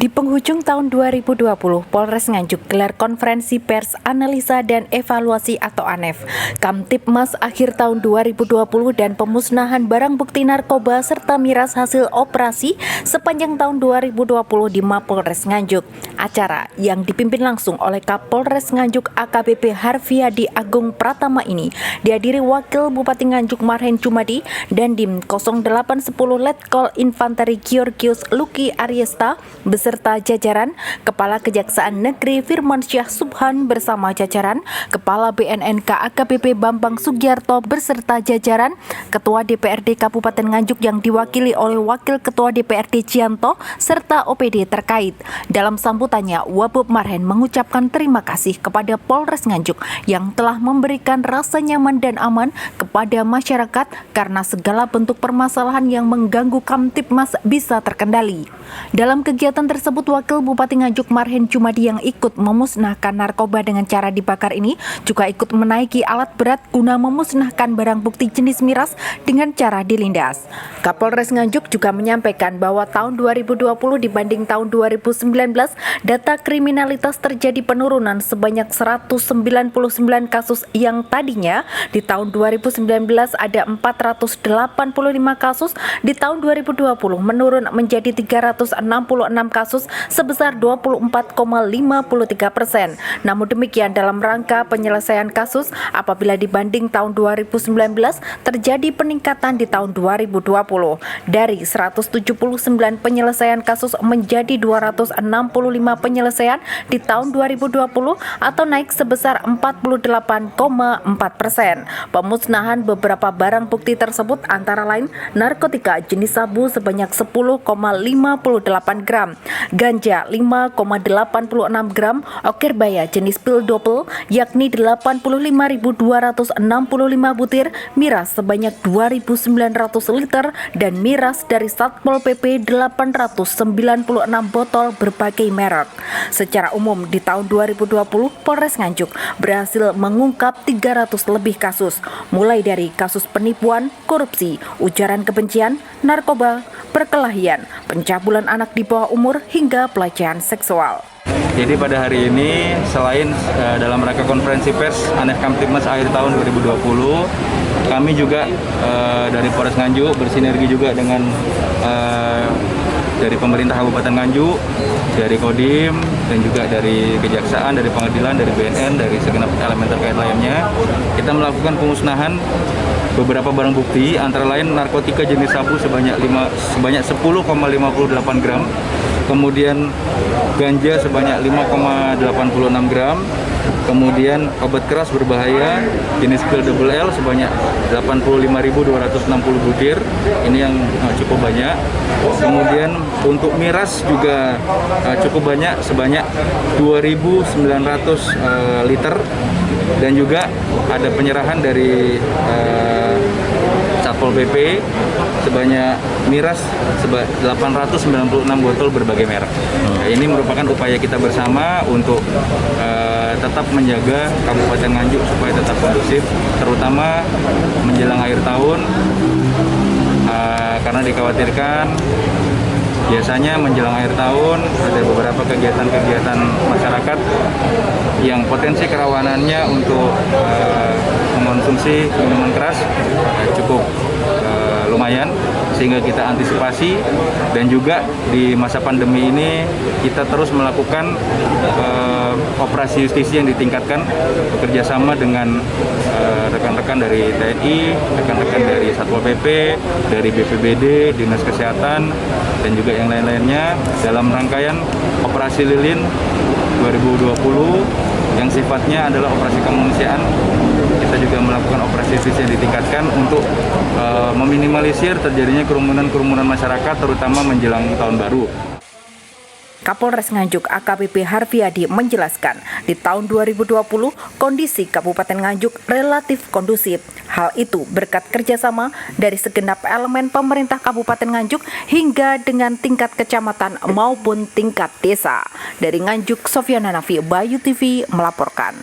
Di penghujung tahun 2020, Polres Nganjuk gelar konferensi pers analisa dan evaluasi atau ANEF, Kamtibmas akhir tahun 2020 dan pemusnahan barang bukti narkoba serta miras hasil operasi sepanjang tahun 2020 di Mapolres Nganjuk. Acara yang dipimpin langsung oleh Kapolres Nganjuk AKBP Harfiadi Agung Pratama ini dihadiri Wakil Bupati Nganjuk Marhen Jumadi dan Dim 0810 Letkol Infanteri Georgius Luki Aryesta beserta jajaran, Kepala Kejaksaan Negeri Firmansyah Subhan bersama jajaran, Kepala BNNK AKBP Bambang Sugiarto beserta jajaran, Ketua DPRD Kabupaten Nganjuk yang diwakili oleh Wakil Ketua DPRD Cianto serta OPD terkait. Dalam sambutannya, Wabub Marhen mengucapkan terima kasih kepada Polres Nganjuk yang telah memberikan rasa nyaman dan aman kepada masyarakat karena segala bentuk permasalahan yang mengganggu Kamtibmas bisa terkendali. Dalam kegiatan tersebut, Wakil Bupati Nganjuk Marhen Jumadi yang ikut memusnahkan narkoba dengan cara dibakar ini juga ikut menaiki alat berat guna memusnahkan barang bukti jenis miras dengan cara dilindas. Kapolres Nganjuk juga menyampaikan bahwa tahun 2020 dibanding tahun 2019, data kriminalitas terjadi penurunan sebanyak 199 kasus yang tadinya di tahun 2019 ada 485 kasus, di tahun 2020 menurun menjadi 366 kasus sebesar 24,53%. Namun demikian, dalam rangka penyelesaian kasus apabila dibanding tahun 2019 terjadi peningkatan di tahun 2020 dari 179 penyelesaian kasus menjadi 265 penyelesaian di tahun 2020 atau naik sebesar 48,4%. Pemusnahan beberapa barang bukti tersebut antara lain narkotika jenis sabu sebanyak 10,58 gram, ganja 5,86 gram, okerbaya jenis pil double yakni 85.265 butir, miras sebanyak 2.900 liter, dan miras dari Satpol PP 896 botol berbagai merek. Secara umum di tahun 2020, Polres Nganjuk berhasil mengungkap 300 lebih kasus, mulai dari kasus penipuan, korupsi, ujaran kebencian, narkoba, perkelahian, pencabulan anak di bawah umur, hingga pelecehan seksual. Jadi pada hari ini selain dalam rangka konferensi pers ANEF Kamtibmas akhir tahun 2020, kami juga dari Polres Nganjuk bersinergi juga dengan dari pemerintah Kabupaten Nganjuk, dari Kodim, dan juga dari Kejaksaan, dari Pengadilan, dari BNN, dari segenap elemen terkait lainnya. Kita melakukan pemusnahan beberapa barang bukti, antara lain narkotika jenis sabu sebanyak 10,58 gram, kemudian ganja sebanyak 5,86 gram, kemudian obat keras berbahaya jenis pil double L sebanyak 85.260 butir, ini yang cukup banyak. Kemudian untuk miras juga cukup banyak, sebanyak 2.900 liter, dan juga ada penyerahan dari Satpol PP sebanyak miras 896 botol berbagai merek. Nah, ini merupakan upaya kita bersama untuk tetap menjaga Kabupaten Nganjuk supaya tetap kondusif, terutama menjelang akhir tahun, karena dikhawatirkan biasanya menjelang akhir tahun ada beberapa kegiatan-kegiatan masyarakat yang potensi kerawanannya untuk mengonsumsi minuman keras cukup lumayan, sehingga kita antisipasi. Dan juga di masa pandemi ini kita terus melakukan operasi justisi yang ditingkatkan bekerjasama dengan rekan-rekan dari TNI, rekan-rekan dari Satpol PP, dari BPBD, Dinas Kesehatan, dan juga yang lain-lainnya dalam rangkaian operasi lilin 2020 yang sifatnya adalah operasi kemanusiaan. Kita juga melakukan operasi justisi yang ditingkatkan untuk meminimalisir terjadinya kerumunan masyarakat, terutama menjelang tahun baru. Kapolres Nganjuk AKBP Harfiadi menjelaskan, di tahun 2020 kondisi Kabupaten Nganjuk relatif kondusif. Hal itu berkat kerjasama dari segenap elemen pemerintah Kabupaten Nganjuk hingga dengan tingkat kecamatan maupun tingkat desa. Dari Nganjuk, Sofyan Hanafi, Bayu TV melaporkan.